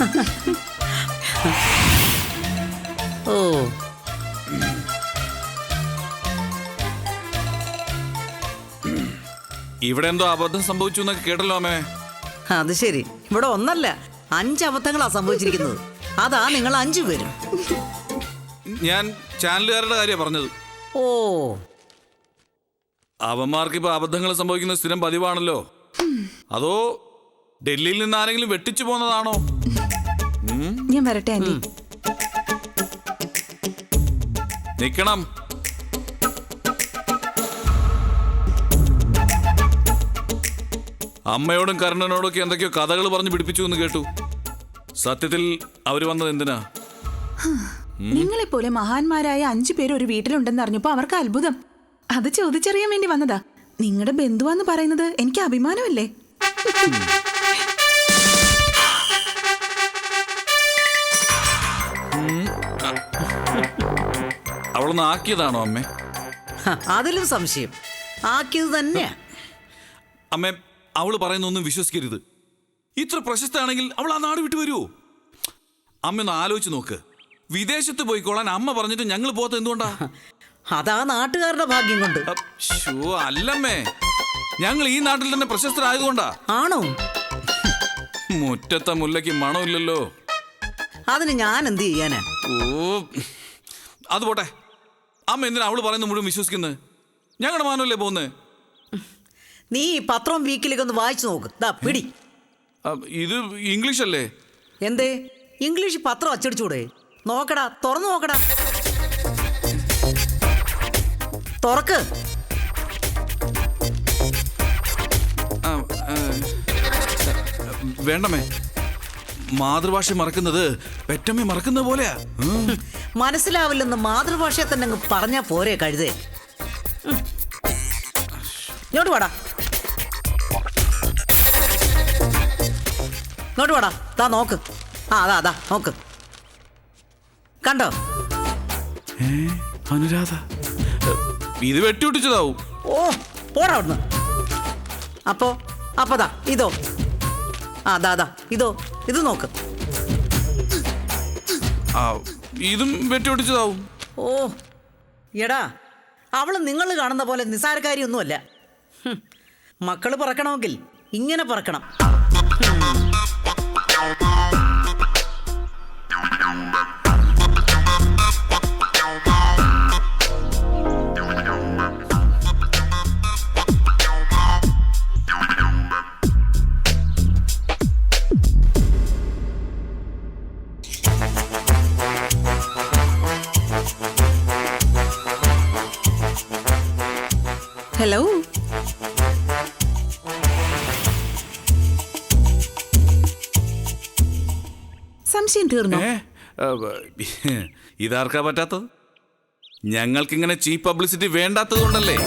ഓ ഇവിടെ എന്തോ അബദ്ധം സംഭവിച്ചു എന്നൊക്കെ കേട്ടല്ലോ അമ്മേ. അത് ശരി. ഇവിടെ ഒന്നല്ല 5 അബദ്ധങ്ങളാ സംഭവിച്ചിരിക്കുന്നത്. അതാ നിങ്ങൾ 5 പേരും. ഞാൻ ചാനലുകാരുടെ കാര്യമാണ് പറഞ്ഞത്. ഓ അവന്മാർക്ക് ഇപ്പൊ അബദ്ധങ്ങൾ സംഭവിക്കുന്ന സ്ഥിരം പതിവാണല്ലോ. അതോ ഡൽഹിയിൽ നിന്ന് ആരെങ്കിലും വെട്ടിച്ചു പോന്നതാണോ? ഞാൻ വരട്ടെ ആന്റി. നിക്കണം. അമ്മയോടും കർണനോടും ഒക്കെ എന്തൊക്കെയോ കഥകൾ പറഞ്ഞു പിടിപ്പിച്ചു എന്ന് കേട്ടു. സത്യത്തിൽ അവര് വന്നത് എന്തിനാ? നിങ്ങളെപ്പോലെ മഹാന്മാരായ 5 പേര് ഒരു വീട്ടിലുണ്ടെന്ന് അറിഞ്ഞപ്പോ അവർക്ക് അത്ഭുതം. അത് ചോദിച്ചറിയാൻ വേണ്ടി വന്നതാ. നിങ്ങളുടെ ബന്ധുവാന്ന് പറയുന്നത് എനിക്ക് അഭിമാനമല്ലേ? അവളൊന്ന് ആക്കിയതാണോ അമ്മേ? അതിലും സംശയം. ആക്കിയത് തന്നെയാ. അമ്മേ, അവള് പറയുന്നൊന്നും വിശ്വസിക്കരുത്. ഇത്ര പ്രശസ്തയാണെങ്കിൽ അവൾ ആ നാട് വിട്ടു വരുമോ? അമ്മ ഒന്ന് ആലോചിച്ച് നോക്ക്. വിദേശത്ത് പോയിക്കോളാൻ അമ്മ പറഞ്ഞിട്ട് ഞങ്ങൾ പോകാത്ത എന്തുകൊണ്ടാ? അതാ നാട്ടുകാരുടെ ഭാഗ്യം കൊണ്ട്. അല്ലമ്മേ, ഞങ്ങൾ ഈ നാട്ടിൽ തന്നെ പ്രശസ്തരായതുകൊണ്ടാ. ആണോ? മുറ്റത്തെ മുല്ലയ്ക്ക് മണമില്ലല്ലോ. അതിന് ഞാൻ എന്ത് ചെയ്യാനാ? ഓ, അത് പോട്ടെ. അമ്മ എന്തിനാ അവള് പറയുന്നത് മുഴുവൻ വിശ്വസിക്കുന്നത്? ഞങ്ങളുടെ മാനമല്ലേ പോകുന്നത്? നീ ഈ പത്രവും വീക്കിലേക്ക് ഒന്ന് വായിച്ചു നോക്ക്. ദാ പിടി. ഇത് ഇംഗ്ലീഷ് അല്ലേ? എന്തേ ഇംഗ്ലീഷ് പത്രം അച്ചടിച്ചൂടെ? നോക്കടാ, തുറന്നു നോക്കടാ. തുറക്ക്. വേണ്ടമ്മേ, മാതൃഭാഷ മറക്കുന്നത് പെറ്റമ്മ മറക്കുന്നത് പോലെയാ. മനസ്സിലാവില്ലെന്ന് മാതൃഭാഷയെ തന്നെ അങ്ങ് പറഞ്ഞാ പോരെ കഴുതേ. ഇങ്ങോട്ട് വാടാ, ഇങ്ങോട്ട് വാടാ. ദാ നോക്ക്. അതാ നോക്ക്. കണ്ടോ? അനുരാധ, ഇത് വെട്ടിയൊട്ടിച്ചതാവും. ഓ പോടാ അവിടുന്ന്. അപ്പതാ ഇതോ? ദാ ഇതോ, ഇത് നോക്ക്. ഇതും വെട്ടിയൊട്ടിച്ചതാവും. ഓ എടാ, അവള് നിങ്ങൾ കാണുന്ന പോലെ നിസാരക്കാരിയൊന്നുമല്ല. മക്കള് പറക്കണമെങ്കിൽ ഇങ്ങനെ പറക്കണം. ഹലോ, സംശയം തീർന്നോ? ഇതാർക്കാ പറ്റാത്തത്? ഞങ്ങൾക്കിങ്ങനെ ചീപ്പ് പബ്ലിസിറ്റി വേണ്ടാത്തത് കൊണ്ടല്ലേ.